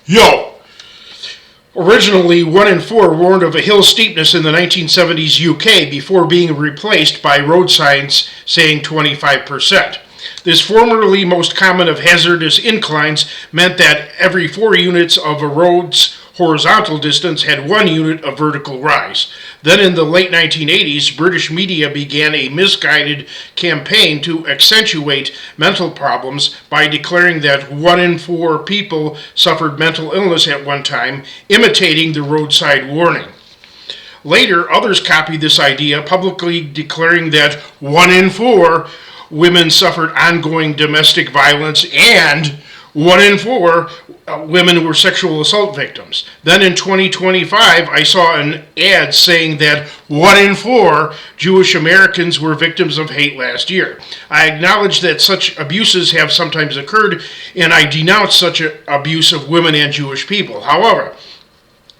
Yo! Originally, 1 in 4 warned of a hill steepness in the 1970s UK before being replaced by road signs saying 25%. This formerly most common of hazardous inclines meant that every 4 units of a road's horizontal distance had 1 unit of vertical rise. Then in the late 1980s, British media began a misguided campaign to accentuate mental problems by declaring that 1 in 4 people suffered mental illness at one time, imitating the roadside warning. Later, others copied this idea, publicly declaring that 1 in 4 women suffered ongoing domestic violence and 1 in 4 women were sexual assault victims. Then in 2025, I saw an ad saying that 1 in 4 Jewish Americans were victims of hate last year. I acknowledge that such abuses have sometimes occurred, and I denounce such abuse of women and Jewish people. However,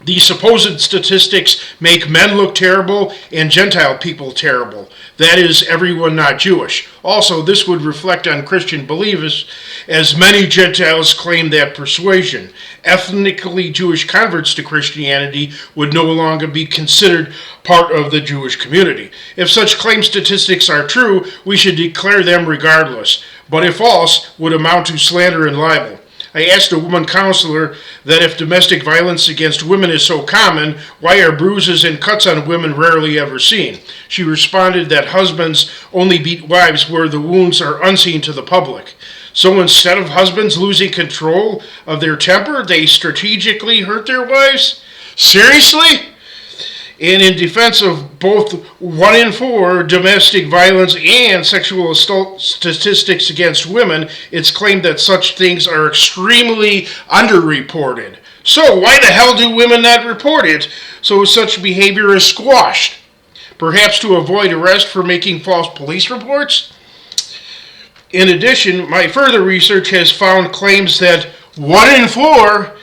these supposed statistics make men look terrible and Gentile people terrible. That is, everyone not Jewish. Also, this would reflect on Christian believers, as many Gentiles claim that persuasion. Ethnically Jewish converts to Christianity would no longer be considered part of the Jewish community. If such claim statistics are true, we should declare them regardless, but if false, would amount to slander and libel. I asked a woman counselor that if domestic violence against women is so common, why are bruises and cuts on women rarely ever seen? She responded that husbands only beat wives where the wounds are unseen to the public. So instead of husbands losing control of their temper, they strategically hurt their wives? Seriously? And in defense of both 1 in 4 domestic violence and sexual assault statistics against women, it's claimed that such things are extremely underreported. So why the hell do women not report it so such behavior is squashed? Perhaps to avoid arrest for making false police reports? In addition, my further research has found claims that 1 in 4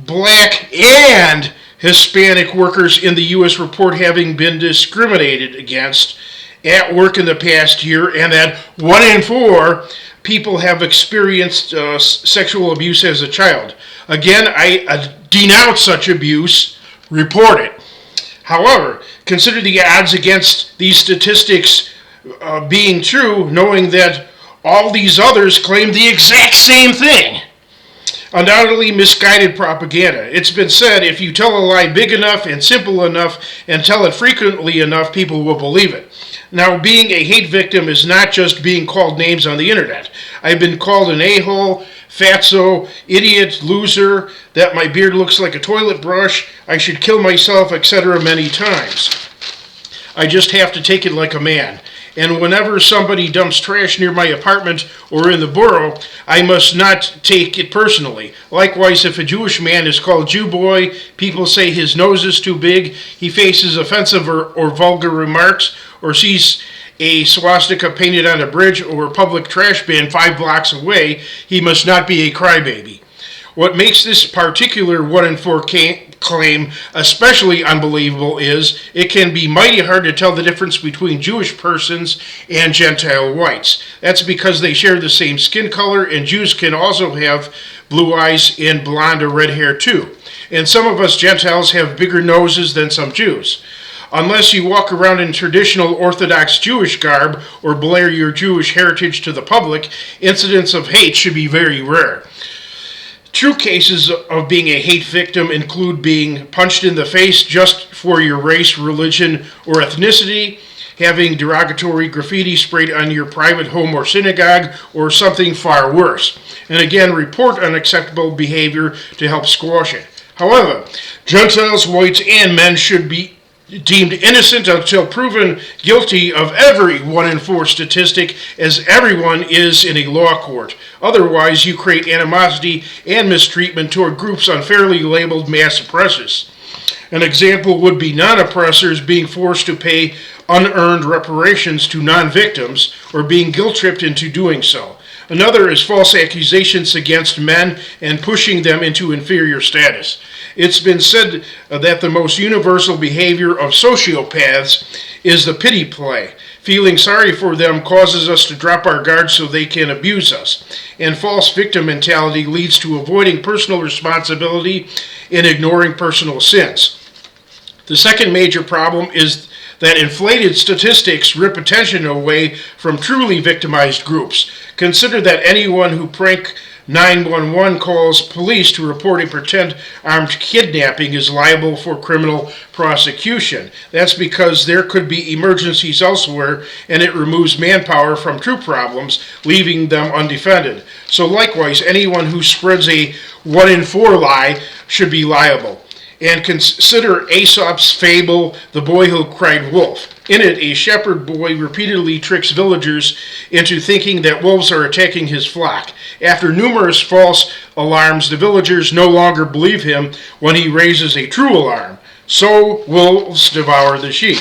black and Hispanic workers in the U.S. report having been discriminated against at work in the past year, and that 1 in 4 people have experienced sexual abuse as a child. Again, I denounce such abuse. Report it. However, consider the odds against these statistics being true, knowing that all these others claim the exact same thing. Undoubtedly misguided propaganda. It's been said if you tell a lie big enough and simple enough and tell it frequently enough, people will believe it. Now, being a hate victim is not just being called names on the internet. I've been called an a-hole, fatso, idiot, loser, that my beard looks like a toilet brush, I should kill myself, etc. many times. I just have to take it like a man. And whenever somebody dumps trash near my apartment or in the borough, I must not take it personally. Likewise, if a Jewish man is called Jew boy, people say his nose is too big, he faces offensive or vulgar remarks, or sees a swastika painted on a bridge or a public trash bin 5 blocks away, he must not be a crybaby. What makes this particular 1 in 4 claim especially unbelievable is it can be mighty hard to tell the difference between Jewish persons and Gentile whites. That's because they share the same skin color, and Jews can also have blue eyes and blonde or red hair too. And some of us Gentiles have bigger noses than some Jews. Unless you walk around in traditional Orthodox Jewish garb or blare your Jewish heritage to the public, incidents of hate should be very rare. True cases of being a hate victim include being punched in the face just for your race, religion, or ethnicity, having derogatory graffiti sprayed on your private home or synagogue, or something far worse. And again, report unacceptable behavior to help squash it. However, Gentiles, whites, and men should be deemed innocent until proven guilty of every 1 in 4 statistic, as everyone is in a law court. Otherwise, you create animosity and mistreatment toward groups unfairly labeled mass oppressors. An example would be non-oppressors being forced to pay unearned reparations to non-victims or being guilt-tripped into doing so. Another is false accusations against men and pushing them into inferior status. It's been said that the most universal behavior of sociopaths is the pity play. Feeling sorry for them causes us to drop our guard so they can abuse us. And false victim mentality leads to avoiding personal responsibility and ignoring personal sins. The second major problem is that inflated statistics rip attention away from truly victimized groups. Consider that anyone who prank 911 calls police to report a pretend armed kidnapping is liable for criminal prosecution. That's because there could be emergencies elsewhere, and it removes manpower from true problems, leaving them undefended. So likewise, anyone who spreads a 1 in 4 lie should be liable. And consider Aesop's fable, The Boy Who Cried Wolf. In it, a shepherd boy repeatedly tricks villagers into thinking that wolves are attacking his flock. After numerous false alarms, the villagers no longer believe him when he raises a true alarm. So wolves devour the sheep.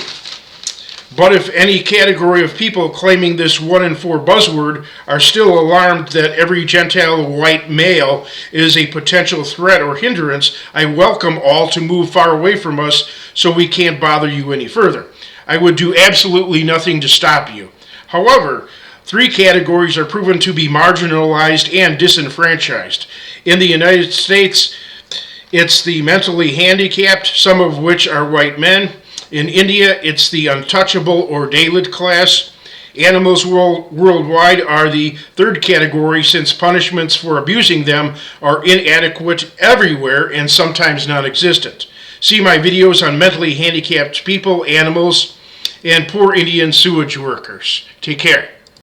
But if any category of people claiming this 1 in 4 buzzword are still alarmed that every Gentile white male is a potential threat or hindrance, I welcome all to move far away from us so we can't bother you any further. I would do absolutely nothing to stop you. However, 3 categories are proven to be marginalized and disenfranchised. In the United States, it's the mentally handicapped, some of which are white men. In India, it's the untouchable or Dalit class. Animals worldwide are the third category, since punishments for abusing them are inadequate everywhere and sometimes non-existent. See my videos on mentally handicapped people, animals, and poor Indian sewage workers. Take care.